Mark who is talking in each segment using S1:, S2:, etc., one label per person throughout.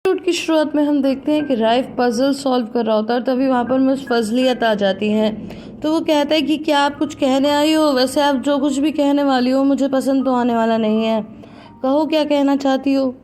S1: Episode की शुरुआत में हम देखते हैं कि राइफ पजल सॉल्व कर रहा होता है और तभी वहाँ पर मिस फजलियत आ जाती हैं। तो वो कहता है कि क्या आप कुछ कहने आई हो? वैसे आप जो कुछ भी कहने वाली हो मुझे पसंद तो आने वाला नहीं है, कहो क्या कहना चाहती हो।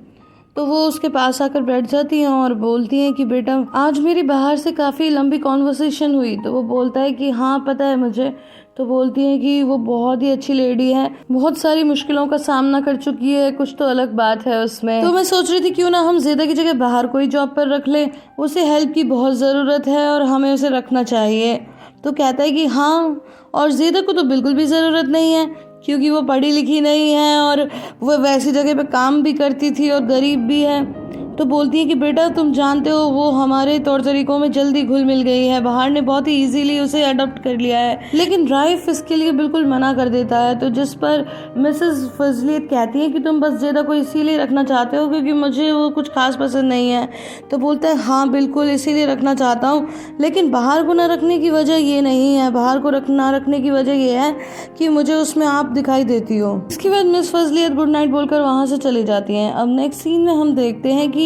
S1: तो वो उसके पास आकर बैठ जाती हैं और बोलती हैं कि बेटा आज मेरी बाहर से काफ़ी लंबी कॉन्वर्सेशन हुई। तो वो बोलता है कि हाँ पता है मुझे। तो बोलती हैं कि वो बहुत ही अच्छी लेडी है, बहुत सारी मुश्किलों का सामना कर चुकी है, कुछ तो अलग बात है उसमें। तो मैं सोच रही थी क्यों ना हम ज़ेदा की जगह बाहर कोई जॉब पर रख लें, उसे हेल्प की बहुत ज़रूरत है और हमें उसे रखना चाहिए। तो कहता है कि हाँ, और ज़ेदा को तो बिल्कुल भी ज़रूरत नहीं है क्योंकि वो पढ़ी लिखी नहीं है और वो वैसी जगह पे काम भी करती थी और गरीब भी है। तो बोलती है कि बेटा तुम जानते हो वो हमारे तौर तरीकों में जल्दी घुल मिल गई है, बाहर ने बहुत ही इजीली उसे अडॉप्ट कर लिया है। लेकिन राइफ इसके लिए बिल्कुल मना कर देता है। तो जिस पर मिसेस फजलियत कहती है कि तुम बस ज़ेदा को इसीलिए रखना चाहते हो क्योंकि मुझे वो कुछ खास पसंद नहीं है। तो बोलता है हाँ बिल्कुल इसीलिए रखना चाहता हूँ, लेकिन बाहर को ना रखने की वजह ये नहीं है, बाहर को ना रखने की वजह ये है कि मुझे उसमें आप दिखाई देती हो। इसके बाद मिस फजलियत गुड नाइट बोलकर वहाँ से चली जाती हैं। अब नेक्स्ट सीन में हम देखते हैं कि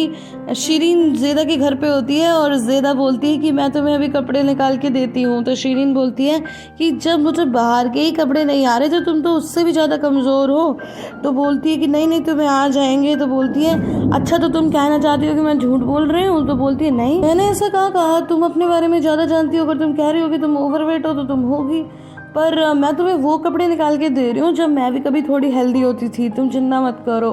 S1: शीरीन ज़ेदा के घर पे होती है और ज़ेदा बोलती है कि मैं तुम्हें अभी कपड़े निकाल के देती हूँ। तो शीरीन बोलती है कि जब मुझे बाहर के ही कपड़े नहीं आ रहे थे तुम तो उससे भी ज़्यादा कमज़ोर हो। तो बोलती है कि नहीं नहीं तुम्हें आ जाएंगे। तो बोलती है अच्छा तो तुम कहना चाहती हो कि मैं झूठ बोल रही हूँ? तो बोलती है नहीं मैंने ऐसा कहा तुम अपने बारे में ज़्यादा जानती हो, अगर तुम कह रही हो कि तुम ओवरवेट हो तो तुम होगी, पर मैं तुम्हें वो कपड़े निकाल के दे रही हूँ जब मैं भी कभी थोड़ी हेल्दी होती थी, तुम चिंता मत करो।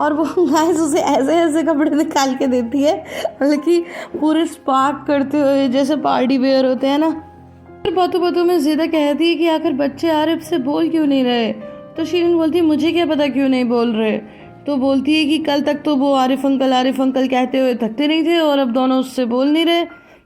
S1: और वो गाइस उसे ऐसे ऐसे कपड़े निकाल के देती है मतलब कि पूरे स्पार्क करते हुए जैसे पार्टी वेयर होते हैं ना। फिर बातों बातों में ज़ेदा कहती है कि आखिर बच्चे आरिफ से बोल क्यों नहीं रहे? तो शीरीन बोलती है मुझे क्या पता क्यों नहीं बोल रहे। तो बोलती है कि कल तक तो वो आरिफ अंकल कहते हुए थकते नहीं थे और अब दोनों उससे बोल नहीं रहे,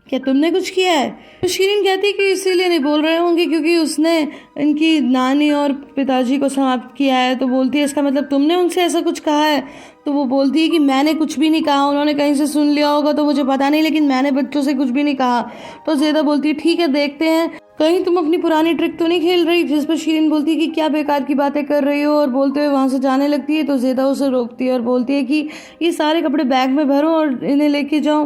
S1: क्या तुमने कुछ किया है? तो शीरीन कहती है कि इसीलिए नहीं बोल रहे होंगे क्योंकि उसने इनकी नानी और पिताजी को समाप्त किया है। तो बोलती है इसका मतलब तुमने उनसे ऐसा कुछ कहा है? तो वो बोलती है कि मैंने कुछ भी नहीं कहा, उन्होंने कहीं से सुन लिया होगा तो मुझे पता नहीं, लेकिन मैंने बच्चों से कुछ भी नहीं कहा। तो ज़ेदा बोलती है ठीक है देखते हैं, कहीं तुम अपनी पुरानी ट्रिक तो नहीं खेल रही? जिस पर शीरीन बोलती है कि क्या बेकार की बातें कर रही हो और बोलते हुए वहाँ से जाने लगती है। तो ज़ेदा उसे रोकती है और बोलती है कि ये सारे कपड़े बैग में भरो और इन्हें लेके जाओ।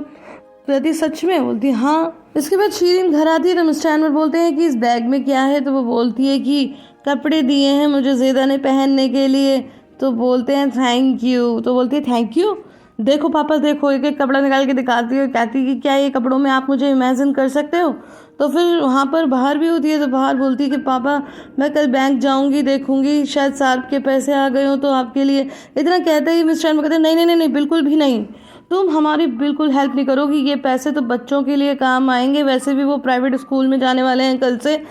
S1: कहती सच में? बोलती है हाँ। इसके बाद शीरीन घर आती है तो मिस्टर अनवर बोलते हैं कि इस बैग में क्या है? तो वो बोलती है कि कपड़े दिए हैं मुझे ज़ेदा ने पहनने के लिए। तो बोलते हैं थैंक यू। तो बोलती है थैंक यू, देखो पापा देखो, एक एक कपड़ा निकाल के दिखाती है, कहती है कि क्या ये कपड़ों में आप मुझे इमेजिन कर सकते हो? तो फिर वहाँ पर बाहर भी होती है तो बाहर बोलती है कि पापा मैं कल बैंक जाऊँगी, देखूँगी शायद साहब के पैसे आ गए हो तो आपके लिए। इतना कहते ही मिस्टर अनवर कहते हैं नहीं नहीं नहीं नहीं बिल्कुल भी नहीं, तुम हमारी बिल्कुल हेल्प नहीं करोगी, ये पैसे तो बच्चों के लिए काम आएंगे, वैसे भी वो प्राइवेट स्कूल में जाने वाले हैं कल से,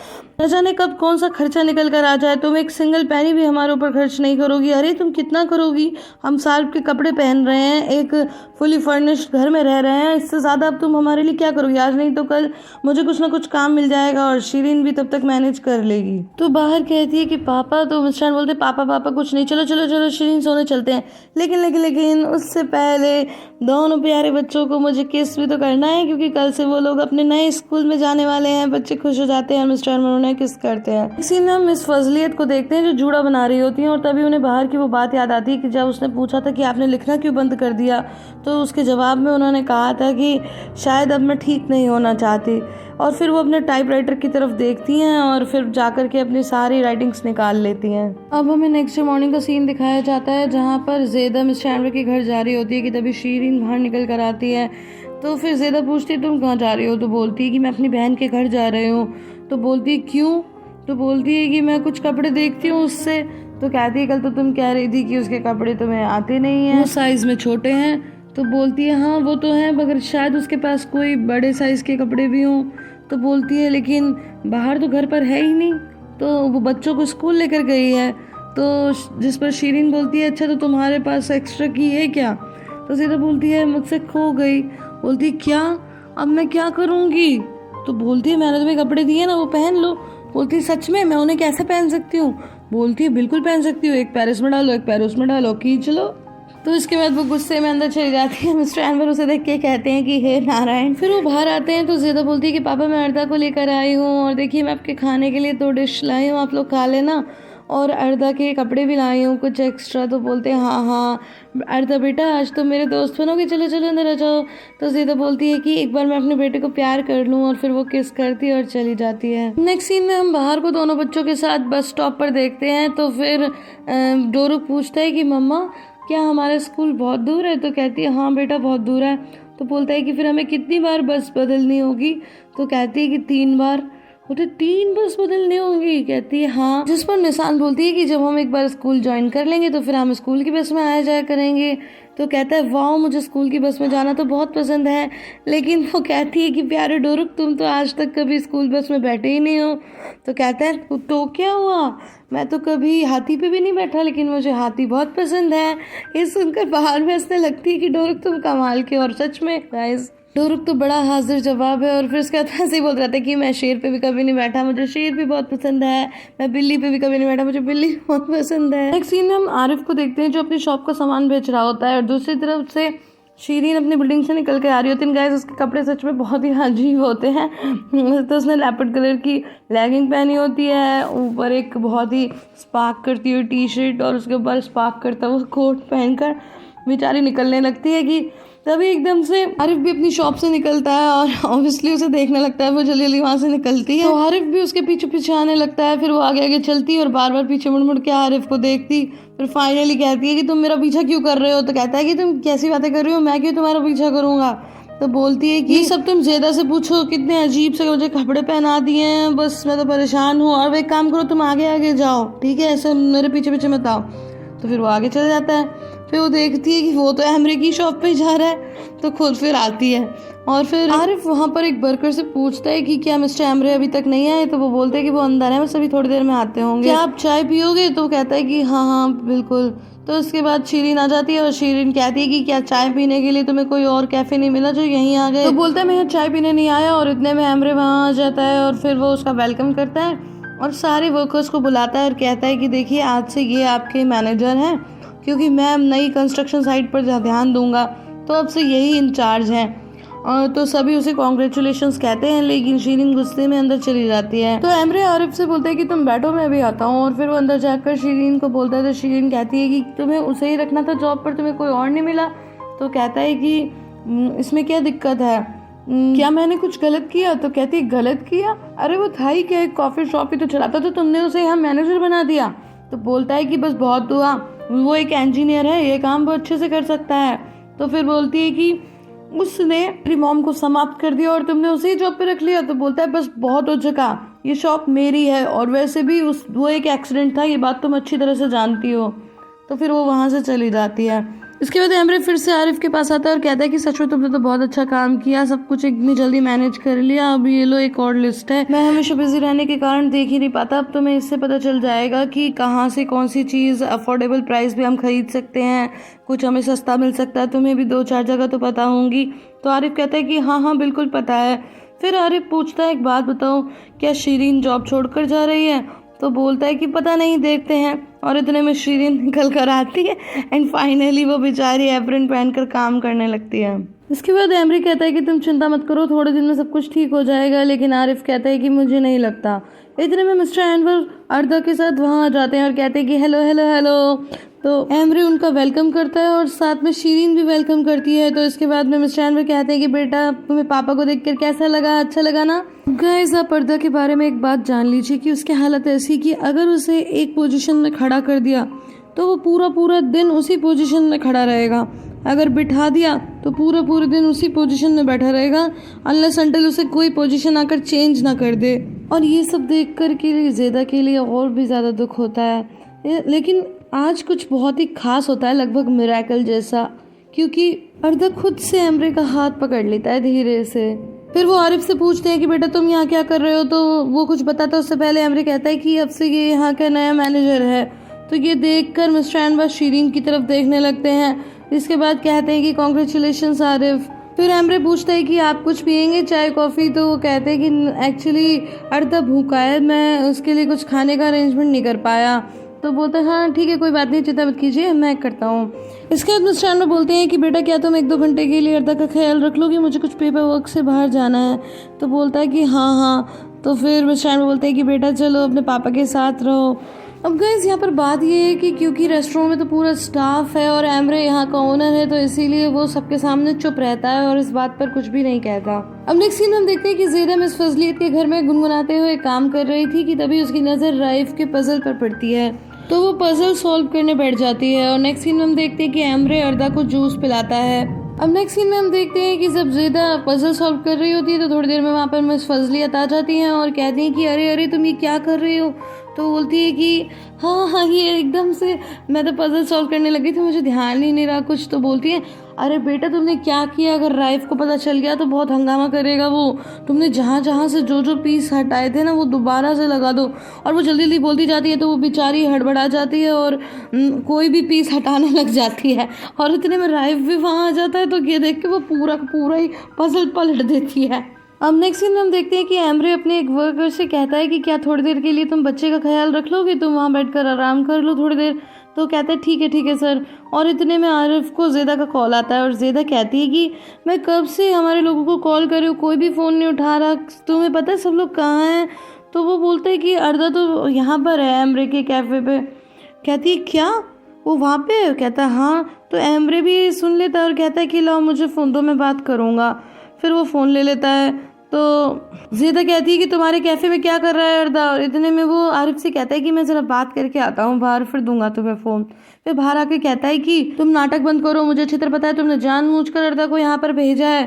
S1: न जाने कब कौन सा खर्चा निकल कर आ जाए, तुम एक सिंगल पैनी भी हमारे ऊपर खर्च नहीं करोगी। अरे तुम कितना करोगी? हम साल के कपड़े पहन रहे हैं, एक फुली फर्निश्ड घर में रह रहे हैं, इससे ज़्यादा अब तुम हमारे लिए क्या करोगी? आज नहीं तो कल मुझे कुछ ना कुछ काम मिल जाएगा और शीरीन भी तब तक मैनेज कर लेगी। तो बाहर कहती है कि पापा, तो मिस्टर बोलते पापा पापा कुछ नहीं, चलो चलो चलो शीरीन सोने चलते हैं। लेकिन लेकिन लेकिन उससे पहले दोनों प्यारे बच्चों को मुझे किस भी तो करना है क्योंकि कल से वो लोग अपने नए स्कूल में जाने वाले हैं। बच्चे खुश हो जाते हैं, मिस्टर उन्हें किस करते हैं। इसी में हम मिस फजलियत को देखते हैं जो जूड़ा बना रही होती हैं और तभी उन्हें बाहर की वो बात याद आती है कि जब उसने पूछा था कि आपने लिखना क्यों बंद कर दिया, तो उसके जवाब में उन्होंने कहा था कि शायद अब मैं ठीक नहीं होना चाहती। और फिर वो अपने टाइपराइटर की तरफ देखती हैं और फिर जाकर के अपनी सारी राइटिंग्स निकाल लेती हैं। अब हमें नेक्स्ट मॉर्निंग का सीन दिखाया जाता है जहाँ पर ज़ेदा मिस्टर अनवर के घर जा रही होती है कि तभी शीरीन बाहर निकल कर आती है। तो फिर ज़ेदा पूछती है तुम कहाँ जा रही हो? तो बोलती है कि मैं अपनी बहन के घर जा रही हूँ। तो बोलती है क्यों? तो बोलती है कि मैं कुछ कपड़े देखती हूँ उससे। तो कहती है कल तो तुम कह रही थी कि उसके कपड़े तुम्हें आते नहीं हैं, वो साइज़ में छोटे हैं। तो बोलती है हाँ वो तो है, मगर शायद उसके पास कोई बड़े साइज़ के कपड़े भी हों। तो बोलती है लेकिन बाहर तो घर पर है ही नहीं, तो वो बच्चों को स्कूल लेकर गई है। तो जिस पर शीरीन बोलती है अच्छा तो तुम्हारे पास एक्स्ट्रा की है क्या? तो ज़ेदा बोलती है मुझसे खो गई। बोलती है क्या? अब मैं क्या करूँगी? तो बोलती है मैंने तुम्हें कपड़े दिए ना, वो पहन लो। बोलती है सच में? मैं उन्हें कैसे पहन सकती हूँ? बोलती है बिल्कुल पहन सकती हूँ, एक पैर इसमें डालो एक पैर उसमें डालो, खींच लो। तो इसके बाद वो गुस्से में अंदर चली जाती है। मिस्टर अनवर उसे देख के कहते हैं कि हे नारायण। फिर वो बाहर आते हैं तो ज़ेदा बोलती है कि पापा मैं अर्दा को लेकर आई हूँ और देखिए मैं आपके खाने के लिए 2 डिश लाई हूँ, आप लोग खा लेना। और अर्धा के कपड़े भी लाई हूँ कुछ एक्स्ट्रा। तो बोलते हैं हाँ हाँ अर्धा बेटा आज तो मेरे दोस्त बनोगे, चलो चलो अंदर आ जाओ। तो ज़ेदा बोलती है कि एक बार मैं अपने बेटे को प्यार कर लूँ, और फिर वो किस करती है और चली जाती है। नेक्स्ट सीन में हम बाहर को दोनों बच्चों के साथ बस स्टॉप पर देखते हैं। तो फिर डोरुक पूछता है कि मम्मा क्या हमारा स्कूल बहुत दूर है? तो कहती है हाँ बेटा बहुत दूर है। तो बोलता है कि फिर हमें कितनी बार बस बदलनी होगी? तो कहती है कि 3 बार। बोलते 3 बस बदलनी होगी? कहती है हाँ। जिस पर निशान बोलती है कि जब हम एक बार स्कूल ज्वाइन कर लेंगे तो फिर हम स्कूल की बस में आया जाया करेंगे। तो कहता है वाह मुझे स्कूल की बस में जाना तो बहुत पसंद है। लेकिन वो कहती है कि प्यारे डोरुक तुम तो आज तक कभी स्कूल बस में बैठे ही नहीं हो। तो कहता है तो क्या हुआ, मैं तो कभी हाथी पे भी नहीं बैठा, लेकिन मुझे हाथी बहुत पसंद है। ये सुनकर बाहर में हंसने लगती है कि डोरुक तुम कमाल के। और सच में गाइस डोरुक तो बड़ा हाजिर जवाब है। और फिर उसके बाद ऐसे ही बोल रहा था कि मैं शेर पे भी कभी नहीं बैठा, मुझे शेर भी बहुत पसंद है। मैं बिल्ली पे भी कभी नहीं बैठा, मुझे बिल्ली बहुत पसंद है। नेक्स्ट सीन में हम आरिफ को देखते हैं जो अपनी शॉप का सामान बेच रहा होता है, और दूसरी तरफ से शीरीन अपनी बिल्डिंग से निकल के आ रही होती है। गाइस उसके कपड़े सच में बहुत ही अजीब होते हैं। तो उसने लेपर्ड कलर की लेगिंग पहनी होती है, ऊपर एक बहुत ही स्पार्क करती हुई टी शर्ट, और उसके ऊपर स्पार्क करता हुआ कोट पहनकर बेचारी निकलने लगती है। कि तभी एकदम से आरिफ भी अपनी शॉप से निकलता है, और ऑब्वियसली उसे देखने लगता है। वो जल्दी जल्दी वहाँ से निकलती है, तो आरिफ भी उसके पीछे पीछे आने लगता है। फिर वो आगे आगे चलती है और बार बार पीछे मुड़ मुड़ के आरिफ को देखती। फिर फाइनली कहती है कि तुम मेरा पीछा क्यों कर रहे हो? तो कहता है कि तुम कैसी बातें कर रही हो, मैं क्यों तुम्हारा पीछा करूंगा? तो बोलती है कि ये सब तुम ज़ेदा से पूछो, कितने अजीब से मुझे कपड़े पहना दिए हैं, बस मैं तो परेशान हूँ। और वो एक काम करो तुम आगे आगे जाओ, ठीक है, ऐसे मेरे पीछे पीछे मत आओ। तो फिर वो आगे चल जाता है। फिर वो देखती है कि वो तो एमरे की शॉप पे जा रहा है, तो खुद फिर आती है। और फिर आरिफ वहाँ पर एक वर्कर से पूछता है कि क्या मिस्टर एमरे अभी तक नहीं आए? तो वो बोलते हैं कि वो अंदर है, बस अभी थोड़ी देर में आते होंगे। क्या आप चाय पियोगे? तो वो कहता है कि हाँ हाँ बिल्कुल। तो उसके बाद शीरीन आ जाती है, और शीरीन कहती है कि क्या चाय पीने के लिए तुम्हें कोई और कैफे नहीं मिला जो यहीं आ गए? तो बोलता है मैं यहाँ चाय पीने नहीं आया। और इतने में एमरे वहाँ आ जाता है, और फिर वो उसका वेलकम करता है और सारे वर्कर्स को बुलाता है और कहता है कि देखिए आज से ये आपके मैनेजर हैं, क्योंकि मैं नई कंस्ट्रक्शन साइट पर ध्यान दूंगा, तो अब से यही इंचार्ज हैं। और तो सभी उसे कॉन्ग्रेचुलेशंस कहते हैं, लेकिन शीरीन गुस्से में अंदर चली जाती है। तो एमरे आरिफ से बोलता है कि तुम बैठो मैं अभी आता हूँ। और फिर वो अंदर जाकर शीरीन को बोलता है, तो शीरीन कहती है कि तुम्हें उसे ही रखना था जॉब पर, तुम्हें कोई और नहीं मिला? तो कहता है कि इसमें क्या दिक्कत है, क्या मैंने कुछ गलत किया? तो कहती है गलत किया? अरे वो था ही क्या, एक कॉफी शॉप ही तो चलाता, तो तुमने उसे यहाँ मैनेजर बना दिया। तो बोलता है कि बस बहुत हुआ, वो एक इंजीनियर है, ये काम बहुत अच्छे से कर सकता है। तो फिर बोलती है कि उसने मेरी मॉम को समाप्त कर दिया और तुमने उसे ही जॉब पे रख लिया। तो बोलता है बस बहुत हो चुका, ये शॉप मेरी है, और वैसे भी वो एक एक्सीडेंट था, ये बात तुम अच्छी तरह से जानती हो। तो फिर वो वहाँ से चली जाती है। इसके बाद एमरे फिर से आरिफ के पास आता है और कहता है कि सच में तुमने तो बहुत अच्छा काम किया, सब कुछ इतनी जल्दी मैनेज कर लिया, अब ये लो एक और लिस्ट है। मैं हमेशा बिजी रहने के कारण देख ही नहीं पाता, अब तुम्हें इससे पता चल जाएगा कि कहाँ से कौन सी चीज़ अफोर्डेबल प्राइस पे हम खरीद सकते हैं, कुछ हमें सस्ता मिल सकता है, तुम्हें भी 2-4 जगह तो पता होंगी। तो आरिफ कहता है कि हाँ हाँ बिल्कुल पता है। फिर आरिफ पूछता है एक बात बताओ, क्या शीरीन जॉब छोड़कर जा रही है? तो बोलता है कि पता नहीं, देखते हैं। और इतने में शीरीन निकल कर आती है एंड फाइनली वो बेचारी एप्रन पहनकर काम करने लगती है। इसके बाद एमरी कहता है कि तुम चिंता मत करो, थोड़े दिन में सब कुछ ठीक हो जाएगा। लेकिन आरिफ कहता है कि मुझे नहीं लगता। इतने में मिस्टर एनवर अर्दा के साथ वहाँ आ जाते हैं और कहते हैं कि हेलो हेलो हेलो। तो एमरी उनका वेलकम करता है और साथ में शीरीन भी वेलकम करती है। तो इसके बाद में मिस्टर एनवर कहते हैं कि बेटा तुम्हें पापा को देखकर कैसा लगा, अच्छा लगा ना? गाइस आप अर्दा के बारे में एक बात जान लीजिए कि उसकी हालत ऐसी कि अगर उसे एक पोजीशन में खड़ा कर दिया तो वो पूरा दिन उसी पोजीशन में खड़ा रहेगा, अगर बिठा दिया तो पूरे दिन उसी पोजीशन में बैठा रहेगा, अनलेस अनटिल उसे कोई पोजीशन आकर चेंज ना कर दे। और ये सब देख कर के लिए ज़ेदा के लिए और भी ज़्यादा दुख होता है। लेकिन आज कुछ बहुत ही खास होता है, लगभग मिरेकल जैसा, क्योंकि अर्दा खुद से एमरे का हाथ पकड़ लेता है धीरे से। फिर वो आरिफ से पूछते हैं कि बेटा तुम यहाँ क्या कर रहे हो? तो वो कुछ बताता है, उससे पहले एमरे कहता है कि अब से ये यहाँ का नया मैनेजर है। तो ये देखकर मिस्टर एनवर शीरीन की तरफ देखने लगते हैं। इसके बाद कहते हैं कि कॉन्ग्रेचुलेशंस आरिफ। फिर एमरे पूछता है कि आप कुछ पियेंगे, चाय कॉफ़ी? तो वो कहते हैं कि एक्चुअली अर्दा भूखा है, मैं उसके लिए कुछ खाने का अरेंजमेंट नहीं कर पाया। तो बोलते हैं हाँ ठीक है कोई बात नहीं, चिंता मत कीजिए, मैं करता हूँ। इसके बाद मिस्टर एनवर बोलते हैं कि बेटा क्या तुम 1-2 घंटे के लिए अर्दा का ख्याल रख लोगी, मुझे कुछ पेपर वर्क से बाहर जाना है। तो बोलता है कि हाँ हाँ। तो फिर मिस्टर एनवर बोलते हैं कि बेटा चलो अपने पापा के साथ रहो। अब गाइस यहाँ पर बात ये है कि क्योंकि रेस्टोरेंट में तो पूरा स्टाफ है और एमरे यहाँ का ओनर है, तो इसीलिए वो सबके सामने चुप रहता है और इस बात पर कुछ भी नहीं कहता। अब नेक्स्ट सीन हम देखते हैं कि ज़ेदा मिस फजलियत के घर में गुनगुनाते हुए काम कर रही थी कि तभी उसकी नज़र राइफ के पजल पर पड़ती है, तो वो पजल सॉल्व करने बैठ जाती है। और नेक्स्ट सीन में हम देखते हैं कि एमरे अर्दा को जूस पिलाता है। अब नेक्स्ट सीन में हम देखते हैं कि जब ज़ेदा पजल सॉल्व कर रही होती है तो थोड़ी देर में वहाँ पर मिस फजलियत आ जाती हैं और कहती हैं कि अरे अरे तुम ये क्या कर रही हो। तो बोलती है कि हाँ ये एकदम से मैं तो पजल सॉल्व करने लगी थी, मुझे ध्यान ही नहीं रहा कुछ। तो बोलती है अरे बेटा तुमने क्या किया, अगर राइफ को पता चल गया तो बहुत हंगामा करेगा वो, तुमने जहाँ जहाँ से जो पीस हटाए थे ना वो दोबारा से लगा दो। और वो जल्दी जल्दी बोलती जाती है तो वो बेचारी हड़बड़ा जाती है और कोई भी पीस हटाने लग जाती है और इतने में राइफ भी वहाँ आ जाता है, तो ये देख के वो पूरा ही पजल पलट देती है। अब नेक्स्ट सीन में हम देखते हैं कि एमरे अपने एक वर्कर से कहता है कि क्या थोड़ी देर के लिए तुम बच्चे का ख्याल रख लोगे, तुम वहाँ बैठकर आराम कर लो थोड़ी देर। तो कहता है ठीक है सर। और इतने में आरिफ को ज़ेदा का कॉल आता है और ज़ेदा कहती है कि मैं कब से हमारे लोगों को कॉल कर रही हूँ, कोई भी फ़ोन नहीं उठा रहा, तुम्हें पता है सब लोग कहाँ हैं। तो वो बोलता है कि अर्दा तो यहाँ पर है एमरे के कैफ़े पे। कहती है क्या वो वहाँ पे है? कहता है हाँ। तो एमरे भी सुन लेता है और कहता है कि लाओ मुझे फ़ोन दो मैं बात करूँगा। फिर वो फ़ोन ले लेता है। तो ज़ेदा कहती है कि तुम्हारे कैफ़े में क्या कर रहा है अर्दा, और इतने में वो आरिफ से कहता है कि मैं ज़रा बात करके आता हूँ बाहर, फिर दूंगा तुम्हें फ़ोन। फिर बाहर आके कहता है कि तुम नाटक बंद करो, मुझे अच्छी तरह पता है तुमने जानबूझकर अर्दा को यहाँ पर भेजा है,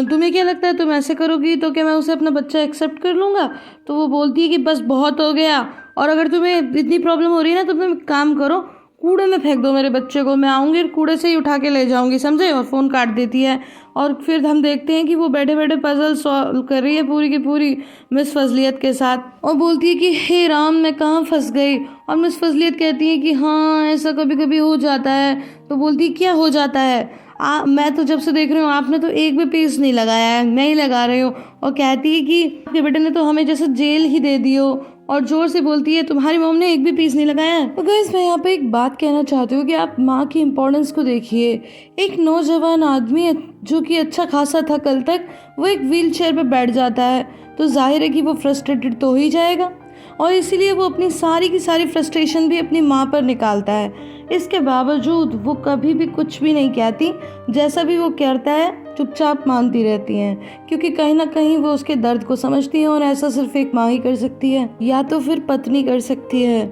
S1: तुम्हें क्या लगता है तुम ऐसे करोगी तो क्या मैं उसे अपना बच्चा एक्सेप्ट कर लूँगा। तो वो बोलती है कि बस बहुत हो गया, और अगर तुम्हें इतनी प्रॉब्लम हो रही है ना तो तुम काम करो, कूड़े में फेंक दो मेरे बच्चे को, मैं आऊँगी और कूड़े से ही उठा के ले जाऊँगी, समझे। और फ़ोन काट देती है। और फिर हम देखते हैं कि वो बैठे बैठे पजल सॉल्व कर रही है पूरी की पूरी मिस फजलियत के साथ, और बोलती है कि हे राम मैं कहाँ फंस गई। और मिस फजलियत कहती है कि हाँ ऐसा कभी कभी हो जाता है। तो बोलती है क्या हो जाता है, मैं तो जब से देख रही हूँ आपने तो एक भी पीस नहीं लगाया है, मैं ही लगा रही हूँ। और कहती है कि आपके बेटे ने तो हमें जैसे जेल ही दे दी हो, और जोर से बोलती है तुम्हारी मॉम ने एक भी पीस नहीं लगाया है। तो गाइस मैं यहाँ पे एक बात कहना चाहती हूँ कि आप माँ की इम्पोर्टेंस को देखिए। एक नौजवान आदमी जो कि अच्छा खासा था कल तक, वो एक व्हील चेयर पर बैठ जाता है, तो जाहिर है कि वो फ्रस्ट्रेटेड तो ही जाएगा, और इसीलिए वो अपनी सारी की सारी फ्रस्ट्रेशन भी अपनी माँ पर निकालता है। इसके बावजूद वो कभी भी कुछ भी नहीं कहती, जैसा भी वो कहता है चुपचाप मानती रहती हैं, क्योंकि कहीं ना कहीं वो उसके दर्द को समझती हैं, और ऐसा सिर्फ एक माँ ही कर सकती है या तो फिर पत्नी कर सकती है।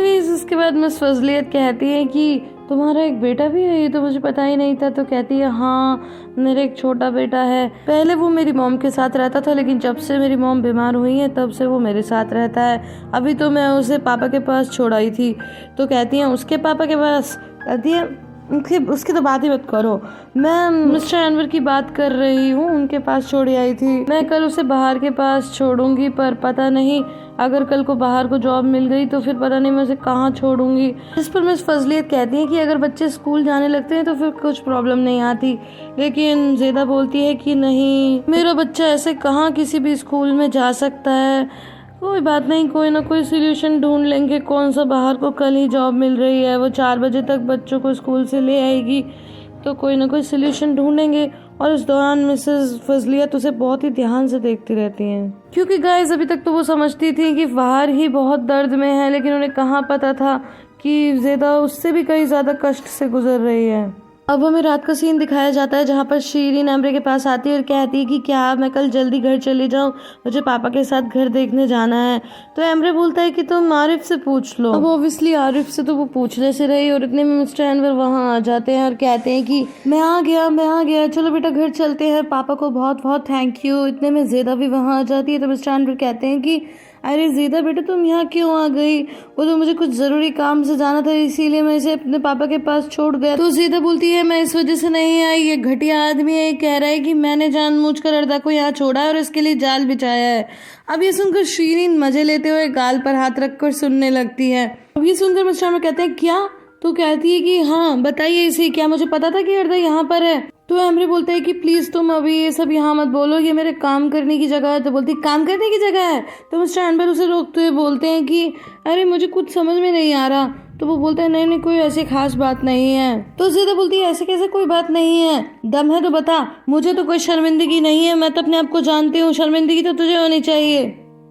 S1: इसके बाद मिस फजलियत कहती है कि तुम्हारा एक बेटा भी है, ये तो मुझे पता ही नहीं था। तो कहती है हाँ मेरा एक छोटा बेटा है, पहले वो मेरी मॉम के साथ रहता था, लेकिन जब से मेरी मॉम बीमार हुई है तब से वो मेरे साथ रहता है, अभी तो मैं उसे पापा के पास छोड़ आई थी। तो कहती है उसके पापा के पास? कहती है उसकी तो बात ही मत करो, मैं मिस्टर अनवर की बात कर रही हूँ, उनके पास छोड़ आई थी, मैं कल उसे बाहर के पास छोड़ूंगी, पर पता नहीं अगर कल को बाहर को जॉब मिल गई तो फिर पता नहीं मैं उसे कहाँ छोड़ूंगी। इस पर मिस फजलियत कहती है कि अगर बच्चे स्कूल जाने लगते हैं तो फिर कुछ प्रॉब्लम नहीं आती, लेकिन ज़ेदा बोलती है कि नहीं मेरा बच्चा ऐसे कहाँ किसी भी स्कूल में जा सकता है, कोई बात नहीं कोई ना कोई सोल्यूशन ढूंढ लेंगे, कौन सा बाहर को कल ही जॉब मिल रही है, वो 4 बजे तक बच्चों को स्कूल से ले आएगी, तो कोई ना कोई सोल्यूशन ढूंढेंगे। और इस दौरान मिसेस फजलियत उसे बहुत ही ध्यान से देखती रहती हैं, क्योंकि गाइस अभी तक तो वो समझती थी कि बाहर ही बहुत दर्द में है, लेकिन उन्हें कहाँ पता था कि ज़ेदा उससे भी कई ज़्यादा कष्ट से गुजर रही है। अब हमें रात का सीन दिखाया जाता है जहाँ पर शीरीन एमरे के पास आती है और कहती है कि क्या मैं कल जल्दी घर चली जाऊँ, मुझे पापा के साथ घर देखने जाना है। तो एमरे बोलता है कि तुम आरिफ से पूछ लो। अब ऑब्वियसली आरिफ से तो वो पूछने से रही, और इतने में मिस्टर अनवर वहाँ आ जाते हैं और कहते हैं कि मैं आ गया, चलो बेटा घर चलते हैं, पापा को बहुत बहुत थैंक यू। इतने में ज़ेदा भी वहाँ आ जाती है। तो मिस्टर अनवर कहते हैं कि अरे ज़ेदा बेटा तुम यहाँ क्यों आ गई, वो तो मुझे कुछ ज़रूरी काम से जाना था इसीलिए मैं इसे अपने पापा के पास छोड़ गया। तो ज़ेदा बोलती है मैं इस वजह से नहीं आई, ये घटिया आदमी है, कह रहा है कि मैंने जानबूझकर अर्दा को यहाँ छोड़ा है और इसके लिए जाल बिछाया है। अब ये सुनकर शीरीन मजे लेते हुए गाल पर हाथ रखकर सुनने लगती है। अब ये सुनकर मिस्टर अनवर कहते हैं क्या? तो कहती है कि हाँ बताइए इसे, क्या मुझे पता था कि अर्दा यहाँ पर है? तो एमरे बोलता है कि प्लीज़ तुम अभी ये सब यहाँ मत बोलो, ये मेरे काम करने की जगह है। तो बोलती काम करने की जगह है? तो मिस्टर अनवर उसे रोकते हुए बोलते हैं कि अरे मुझे कुछ समझ में नहीं आ रहा। तो वो बोलता है नहीं कोई ऐसी खास बात नहीं है। तो ज़ेदा बोलती है ऐसे कैसे कोई बात नहीं है, दम है तो बता, मुझे तो कोई शर्मिंदगी नहीं है, मैं तो अपने आप को जानती हूँ, शर्मिंदगी तो तुझे होनी चाहिए।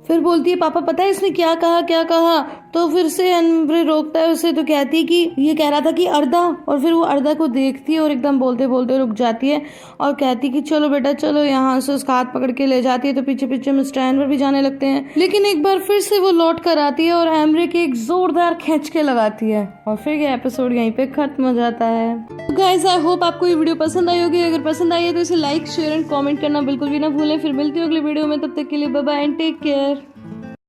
S1: फिर बोलती है पापा पता है इसने क्या कहा, तो फिर से एम्ब्रे रोकता है उसे, तो कहती है कि ये कह रहा था कि अर्धा, और फिर वो अर्धा को देखती है और एकदम बोलते बोलते रुक जाती है और कहती है कि चलो बेटा चलो, यहाँ से उसका हाथ पकड़ के ले जाती है। तो पीछे पीछे मिस्टर एनवर भी जाने लगते हैं, लेकिन एक बार फिर से वो लौट कर आती है और एम्ब्रे के एक जोरदार खींच के लगाती है और फिर ये एपिसोड यहीं पे खत्म हो जाता है। गाइस आई होप आपको ये वीडियो पसंद आई होगी। अगर पसंद आई है तो इसे लाइक शेयर एंड कमेंट करना बिल्कुल भी ना भूलें। फिर मिलती हूँ अगली वीडियो में, तब तक के लिए bye bye and take care.